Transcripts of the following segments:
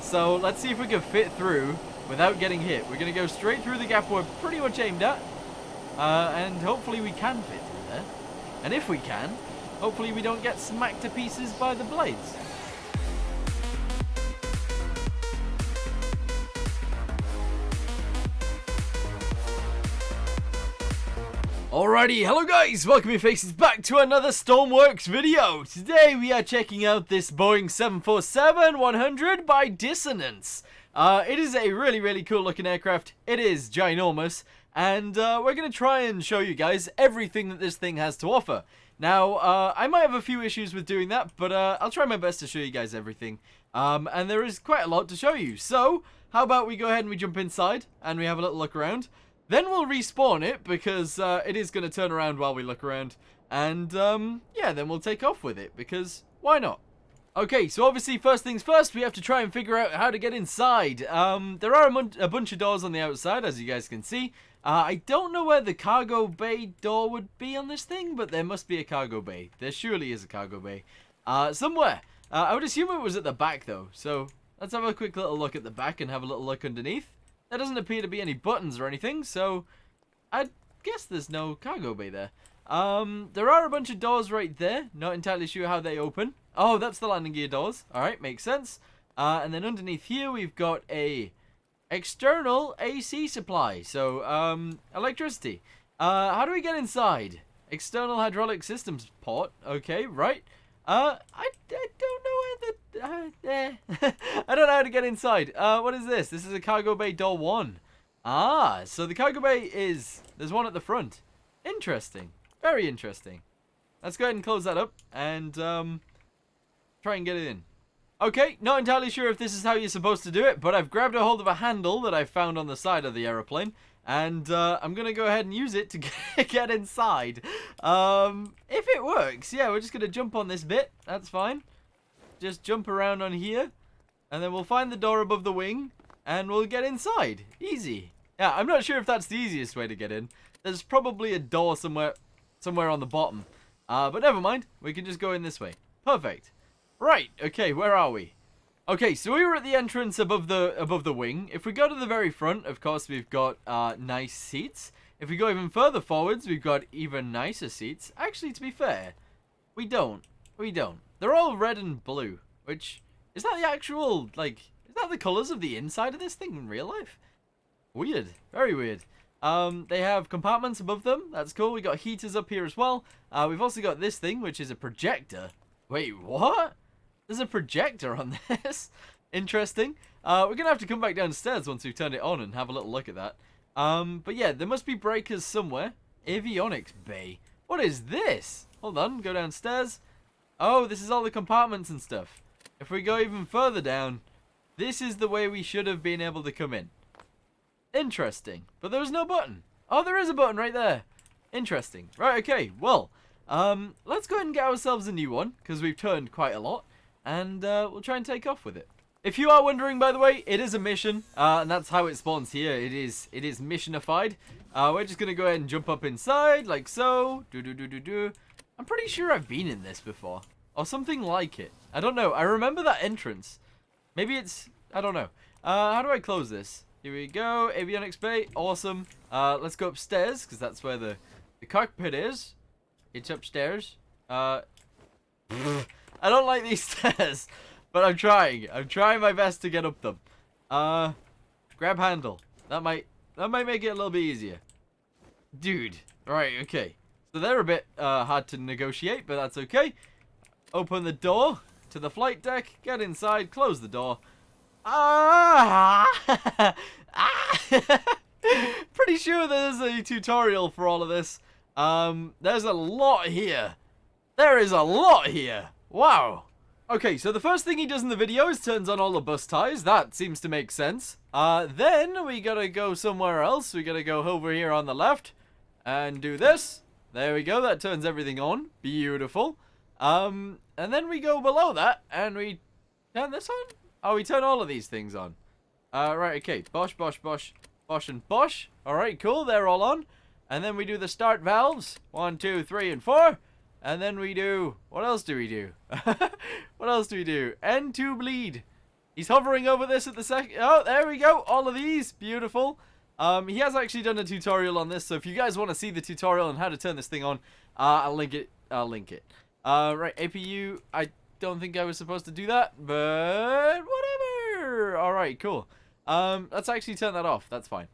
So let's see if we can fit through without getting hit. We're going to go straight through the gap we're pretty much aimed at. And hopefully we can fit through there. And if we can, hopefully we don't get smacked to pieces by the blades. Alrighty, hello guys, welcome your faces back to another Stormworks video. Today we are checking out this Boeing 747-100 by Dissonance. It is a really cool looking aircraft. It is ginormous, and we're going to try and show you guys everything that this thing has to offer. Now, I might have a few issues with doing that, but I'll try my best to show you guys everything. And there is quite a lot to show you. So, how about we go ahead and we jump inside and we have a little look around. Then we'll respawn it, because it is going to turn around while we look around. And, yeah, then we'll take off with it, because why not? Okay, so obviously, first things first, we have to try and figure out how to get inside. There are a bunch of doors on the outside, as you guys can see. I don't know where the cargo bay door would be on this thing, but there must be a cargo bay. There surely is a cargo bay. Somewhere. I would assume it was at the back, though. So, let's have a quick little look at the back and have a little look underneath. There doesn't appear to be any buttons or anything, so I guess there's no cargo bay there. There are a bunch of doors right there. Not entirely sure how they open. Oh, that's the landing gear doors. Alright, makes sense. And then underneath here, we've got a external AC supply. So, electricity. How do we get inside? External hydraulic systems port. Okay, right. I don't know where the... I don't know how to get inside. What is this? This is a cargo bay door 1. Ah, so the cargo bay is... There's one at the front. Interesting. Very interesting. Let's go ahead and close that up and try and get it in. Okay, not entirely sure if this is how you're supposed to do it, but I've grabbed a hold of a handle that I found on the side of the aeroplane. And I'm going to go ahead and use it to get inside. If it works, yeah, we're just going to jump on this bit. That's fine. Just jump around on here. And then we'll find the door above the wing. And we'll get inside. Easy. Yeah, I'm not sure if that's the easiest way to get in. There's probably a door somewhere on the bottom. But never mind. We can just go in this way. Perfect. Right. Okay, where are we? Okay, so we were at the entrance above the wing. If we go to the very front, of course, we've got nice seats. If we go even further forwards, we've got even nicer seats. Actually, to be fair, we don't. They're all red and blue, which, is that the actual, like, is that the colors of the inside of this thing in real life? Weird. Very weird. They have compartments above them. That's cool. We got heaters up here as well. We've also got this thing, which is a projector. Wait, what? There's a projector on this. Interesting. We're going to have to come back downstairs once we've turned it on and have a little look at that. But yeah, there must be breakers somewhere. Avionics bay. What is this? Hold on, go downstairs. Oh, this is all the compartments and stuff. If we go even further down, this is the way we should have been able to come in. Interesting. But there was no button. Oh, there is a button right there. Interesting. Right, okay. Well, let's go ahead and get ourselves a new one, because we've turned quite a lot. And we'll try and take off with it. If you are wondering, by the way, it is a mission, and that's how it spawns here. It is missionified. We're just gonna go ahead and jump up inside, like so. I'm pretty sure I've been in this before, or something like it. I don't know. I remember that entrance. Maybe it's... I don't know. How do I close this? Here we go. Avionics bay. Awesome. Let's go upstairs, because that's where the cockpit is. It's upstairs. I don't like these stairs, but I'm trying. I'm trying my best to get up them. Grab handle. That might make it a little bit easier. Dude. Right, okay. So they're a bit hard to negotiate, but that's okay. Open the door to the flight deck. Get inside. Close the door. Pretty sure there's a tutorial for all of this. There's a lot here. There is a lot here. Wow. Okay, so the first thing he does in the video is turns on all the bus ties. That seems to make sense. Then we gotta go somewhere else. We gotta go over here on the left and do this. There we go. That turns everything on. Beautiful. And then we go below that and we turn this on. Oh, we turn all of these things on. Right, okay. Bosh, bosh, bosh, bosh, and bosh. Alright, cool. They're all on. And then we do the start valves. 1, 2, 3, and 4. And then we do... What else do we do? What else do we do? End to bleed. He's hovering over this at the second. Oh, there we go. All of these. Beautiful. He has actually done a tutorial on this, so if you guys want to see the tutorial on how to turn this thing on, I'll link it. Right, APU. I don't think I was supposed to do that, but whatever. All right, cool. Let's actually turn that off. That's fine.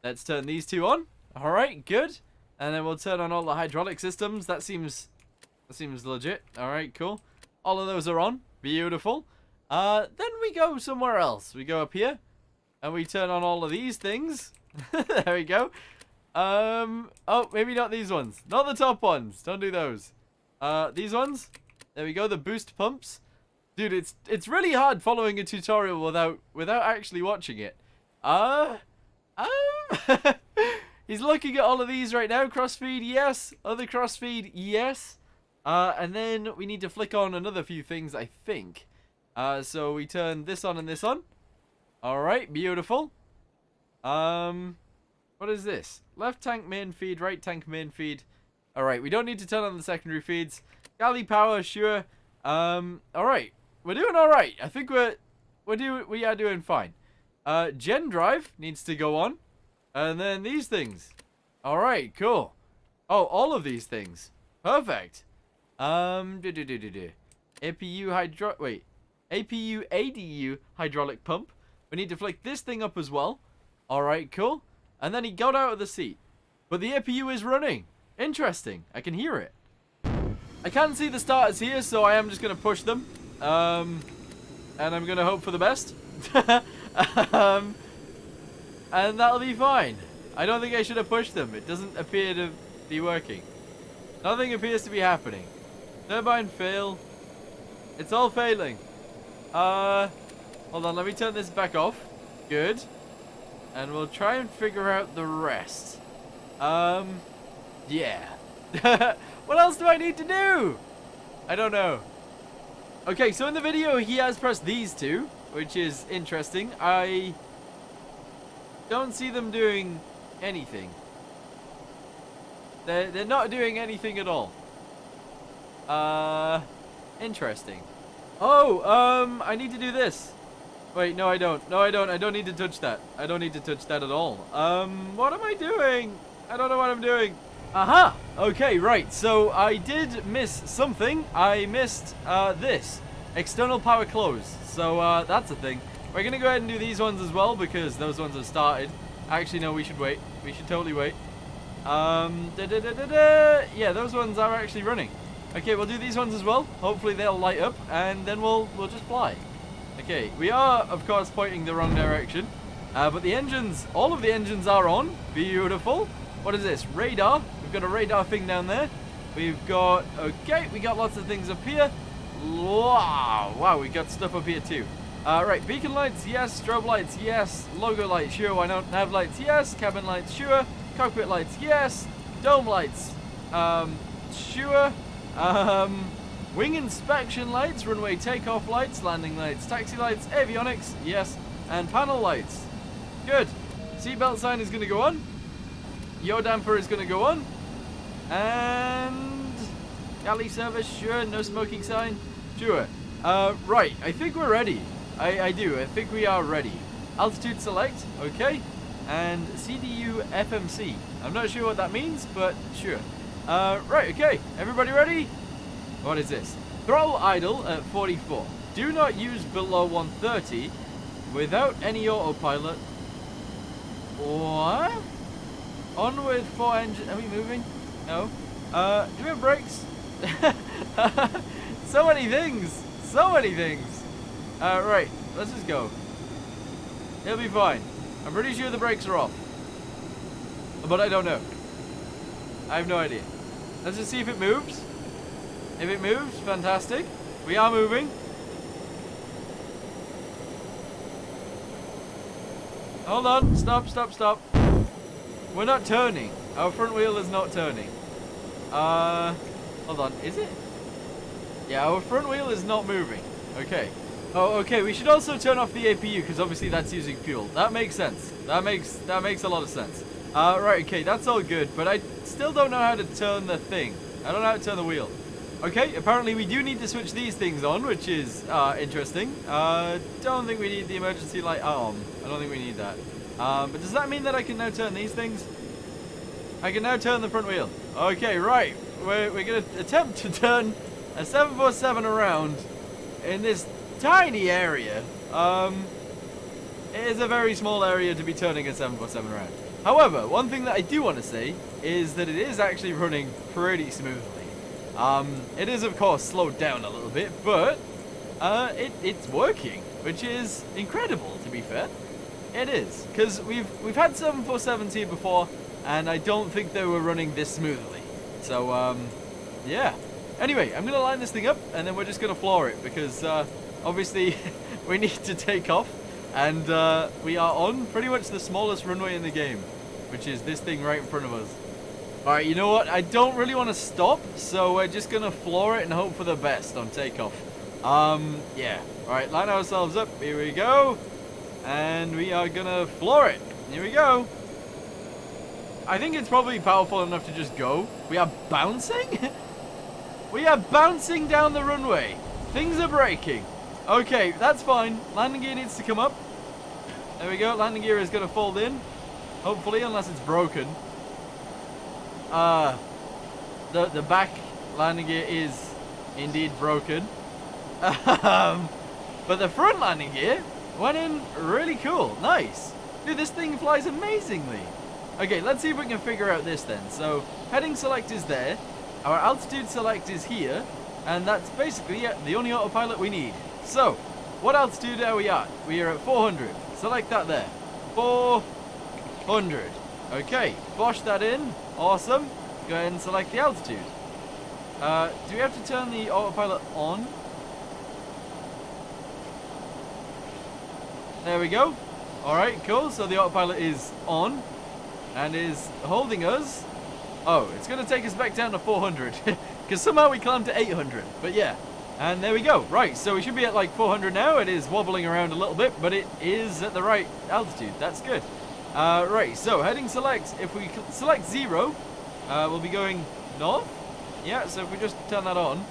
Let's turn these two on. All right, good. And then we'll turn on all the hydraulic systems. That seems legit. All right, cool. All of those are on. Beautiful. Then we go somewhere else. We go up here, and we turn on all of these things. There we go. Oh, maybe not these ones. Not the top ones. Don't do those. These ones. There we go. The boost pumps. Dude, it's really hard following a tutorial without actually watching it. He's looking at all of these right now. Crossfeed, yes. Other crossfeed, yes. And then we need to flick on another few things, I think. So we turn this on and this on. All right, beautiful. What is this? Left tank main feed, right tank main feed. All right, we don't need to turn on the secondary feeds. Galley power, sure. All right, we're doing all right. I think we are doing fine. Gen drive needs to go on, and then these things. All right, cool. Oh, all of these things. Perfect. APU ADU hydraulic pump. We need to flick this thing up as well. All right, cool. And then he got out of the seat, but the APU is running. Interesting. I can hear it. I can't see the starters here, so I am just gonna push them. And I'm gonna hope for the best. And that'll be fine. I don't think I should have pushed them. It doesn't appear to be working. Nothing appears to be happening. Turbine fail. It's all failing. Hold on, let me turn this back off. Good. And we'll try and figure out the rest. Yeah. What else do I need to do? I don't know. Okay, so in the video, he has pressed these two, which is interesting. I don't see them doing anything. They're not doing anything at all. Interesting. Oh, I need to do this. Wait, no, I don't. No, I don't. I don't need to touch that. I don't need to touch that at all. What am I doing? I don't know what I'm doing. Aha! Okay, right. So I did miss something. I missed this. External power closed. So that's a thing. We're going to go ahead and do these ones as well because those ones have started. Actually, no, we should wait. We should totally wait. Yeah, those ones are actually running. Okay, we'll do these ones as well. Hopefully they'll light up and then we'll just fly. Okay, we are, of course, pointing the wrong direction. But the engines, all of the engines are on. Beautiful. What is this? Radar. We've got a radar thing down there. We've got, okay, we got lots of things up here. Wow, we got stuff up here too. Right, beacon lights, yes. Strobe lights, yes. Logo lights, sure, why not? Nav lights, yes. Cabin lights, sure. Cockpit lights, yes. Dome lights, sure. Wing inspection lights, runway takeoff lights, landing lights, taxi lights, avionics, yes. And panel lights. Good. Seatbelt sign is going to go on. Yaw damper is going to go on. And galley service, sure. No smoking sign, sure. Right, I think we're ready. I do. I think we are ready. Altitude select, okay. And CDU FMC. I'm not sure what that means, but sure. Right, okay. Everybody ready? What is this? Throttle idle at 44. Do not use below 130 without any autopilot. What? On with 4 engine. Are we moving? No. Do we have brakes? So many things. So many things. Right. Let's just go. It'll be fine. I'm pretty sure the brakes are off. But I don't know. I have no idea. Let's just see if it moves. If it moves, fantastic. We are moving. Hold on. Stop, stop, stop. We're not turning. Our front wheel is not turning. Hold on. Is it? Yeah, our front wheel is not moving. Okay. Oh, okay. We should also turn off the APU because obviously that's using fuel. That makes sense. That makes a lot of sense. Right. Okay. That's all good. But I still don't know how to turn the thing. I don't know how to turn the wheel. Okay, apparently we do need to switch these things on, which is interesting. Don't think we need the emergency light arm. I don't think we need that. But does that mean that I can now turn these things? I can now turn the front wheel. Okay, right. We're going to attempt to turn a 747 around in this tiny area. It is a very small area to be turning a 747 around. However, one thing that I do want to say is that it is actually running pretty smoothly. It is, of course, slowed down a little bit, but it's working, which is incredible, to be fair. It is, because we've had 747s here before, and I don't think they were running this smoothly. So, yeah. Anyway, I'm going to line this thing up, and then we're just going to floor it, because obviously we need to take off, and we are on pretty much the smallest runway in the game, which is this thing right in front of us. Alright, you know what? I don't really want to stop, so we're just going to floor it and hope for the best on takeoff. Yeah. Alright, line ourselves up. Here we go. And we are going to floor it. Here we go. I think it's probably powerful enough to just go. We are bouncing? We are bouncing down the runway. Things are breaking. Okay, that's fine. Landing gear needs to come up. There we go. Landing gear is going to fold in. Hopefully, unless it's broken. The back landing gear is indeed broken. But the front landing gear went in really cool. Nice. Dude, this thing flies amazingly. Okay, let's see if we can figure out this then. So, heading select is there. Our altitude select is here. And that's basically it, the only autopilot we need. So, what altitude are we at? We are at 400. Select that there. 400. Okay, bosh that in. Awesome. Go ahead and select the altitude. Do we have to turn the autopilot on? There we go. Alright, cool. So the autopilot is on and is holding us. Oh, it's going to take us back down to 400 because somehow we climbed to 800. But yeah, and there we go. Right, so we should be at like 400 now. It is wobbling around a little bit, but it is at the right altitude. That's good. Right, so heading select. If we select 0, we'll be going north. Yeah, so if we just turn that on,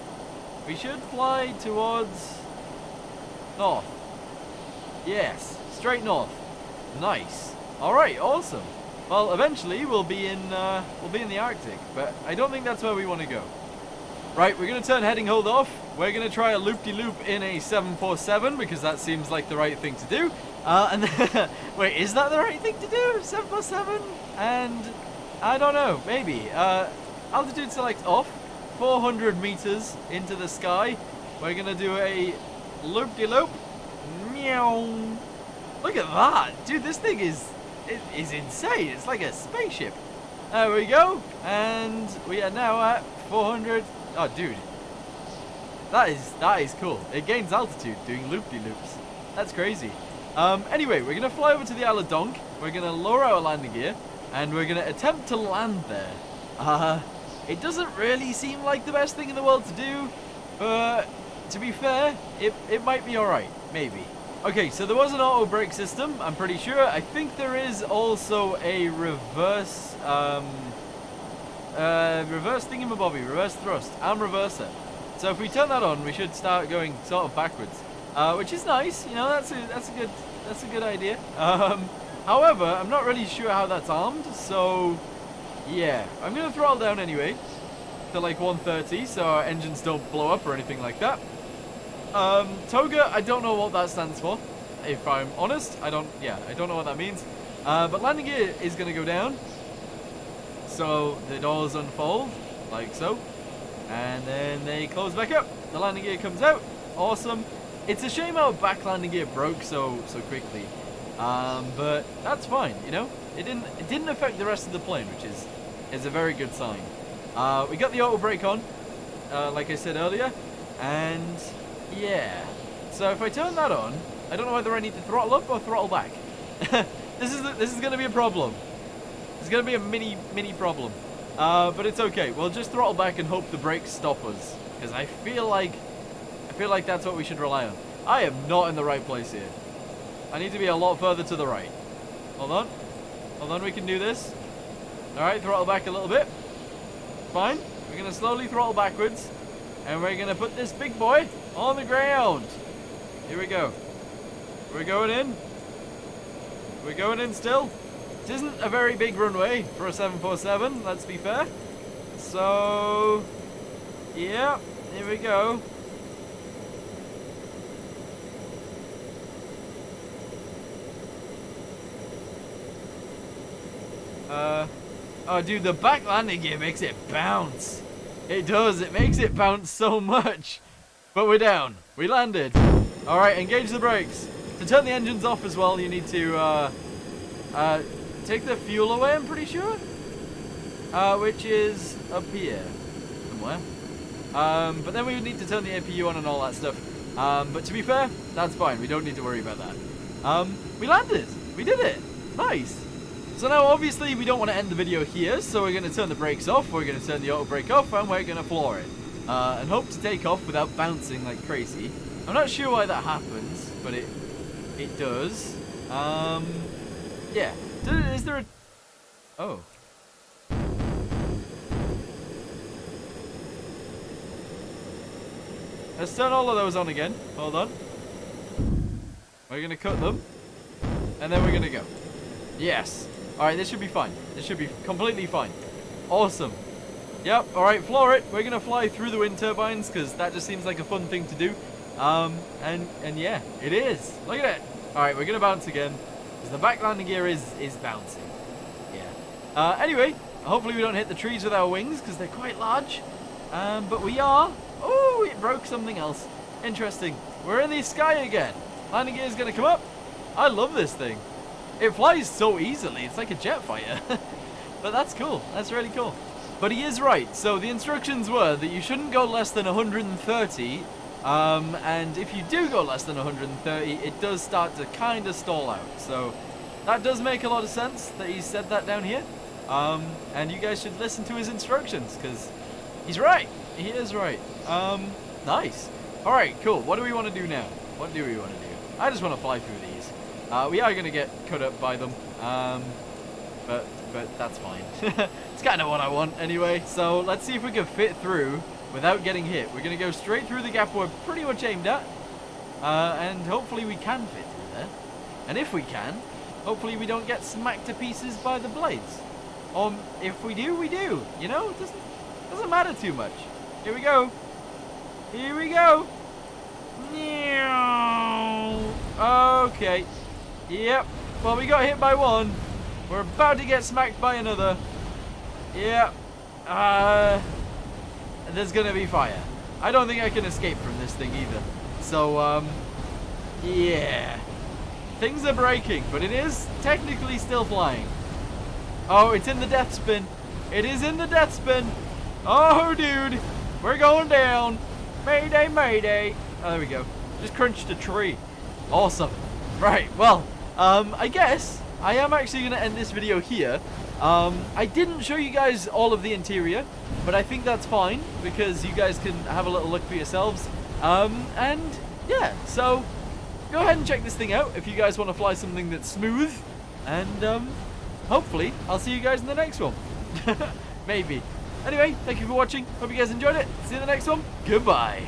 we should fly towards north. Yes, straight north. Nice. All right, awesome. Well, eventually we'll be in the Arctic, but I don't think that's where we want to go. Right, we're going to turn heading hold off. We're going to try a loop-de-loop in a 747 because that seems like the right thing to do. And then, wait, is that the right thing to do? 747? And I don't know, maybe. Altitude select off. 400 meters into the sky. We're going to do a loop-de-loop. Meow. Look at that. Dude, this thing is insane. It's like a spaceship. There we go. And we are now at 400. Oh, dude. That is cool. It gains altitude doing loop-de-loops. That's crazy. Anyway, we're going to fly over to the Isle of Donk. We're going to lower our landing gear. And we're going to attempt to land there. It doesn't really seem like the best thing in the world to do. But to be fair, it might be alright. Maybe. Okay, so there was an auto brake system, I'm pretty sure. I think there is also a reverse thingamabobby, reverse thrust, arm reverser. So if we turn that on, we should start going sort of backwards, which is nice. You know, that's a good idea. However, I'm not really sure how that's armed, so yeah, I'm gonna throttle down anyway to like 130, so our engines don't blow up or anything like that. Toga, I don't know what that stands for, if I'm honest. I don't know what that means. But landing gear is going to go down. So the doors unfold, like so. And then they close back up. The landing gear comes out. Awesome. It's a shame our back landing gear broke so quickly. But that's fine, you know. It didn't affect the rest of the plane, which is a very good sign. We got the auto brake on, like I said earlier. And yeah, so if I turn that on, I don't know whether I need to throttle up or throttle back. This is going to be a problem. It's going to be a mini problem. But it's okay. We'll just throttle back and hope the brakes stop us, because I feel like that's what we should rely on. I am not in the right place here. I need to be a lot further to the right. Hold on, we can do this. All right, throttle back a little bit. Fine. We're going to slowly throttle backwards. And we're going to put this big boy on the ground. Here we go. We're going in. We're going in still. It isn't a very big runway for a 747, let's be fair. So, yeah, here we go. Oh dude, the back landing gear makes it bounce. It does, it makes it bounce so much. But we're down, we landed. Alright, engage the brakes. To turn the engines off as well, you need to take the fuel away, I'm pretty sure. Which is up here somewhere. But then we would need to turn the APU on and all that stuff. But to be fair, that's fine, we don't need to worry about that. We landed, we did it, nice. So now obviously we don't want to end the video here, so we're going to turn the brakes off, we're going to turn the auto brake off, and we're going to floor it. And hope to take off without bouncing like crazy. I'm not sure why that happens, but it does. Yeah. Is there a... Oh. Let's turn all of those on again. Hold on. We're going to cut them. And then we're going to go. Yes. Alright, this should be fine. This should be completely fine. Awesome. Yep, alright, floor it. We're going to fly through the wind turbines because that just seems like a fun thing to do. And yeah, it is. Look at it. Alright, we're going to bounce again because the back landing gear is bouncing. Yeah. Anyway, hopefully we don't hit the trees with our wings because they're quite large. But we are. Oh, it broke something else. Interesting. We're in the sky again. Landing gear is going to come up. I love this thing. It flies so easily. It's like a jet fighter. But that's cool. That's really cool. But he is right. So the instructions were that you shouldn't go less than 130. And if you do go less than 130, it does start to kind of stall out. So that does make a lot of sense that he said that down here. And you guys should listen to his instructions because he's right. He is right. Nice. All right, cool. What do we want to do now? What do we want to do? I just want to fly through these. We are going to get cut up by them, but that's fine. It's kind of what I want anyway, so let's see if we can fit through without getting hit. We're going to go straight through the gap we're pretty much aimed at, and hopefully we can fit through there. And if we can, hopefully we don't get smacked to pieces by the blades. If we do, we do. You know, it doesn't matter too much. Here we go. Here we go. Okay. Yep. Well, we got hit by one. We're about to get smacked by another. Yep. There's gonna be fire. I don't think I can escape from this thing either. So, yeah. Things are breaking, but it is technically still flying. Oh, it's in the death spin. It is in the death spin. Oh, dude. We're going down. Mayday, mayday. Oh, there we go. Just crunched a tree. Awesome. Right, well, I guess I am actually going to end this video here. I didn't show you guys all of the interior, but I think that's fine because you guys can have a little look for yourselves. And yeah, so go ahead and check this thing out if you guys want to fly something that's smooth. And hopefully I'll see you guys in the next one. Maybe. Anyway, thank you for watching. Hope you guys enjoyed it. See you in the next one. Goodbye.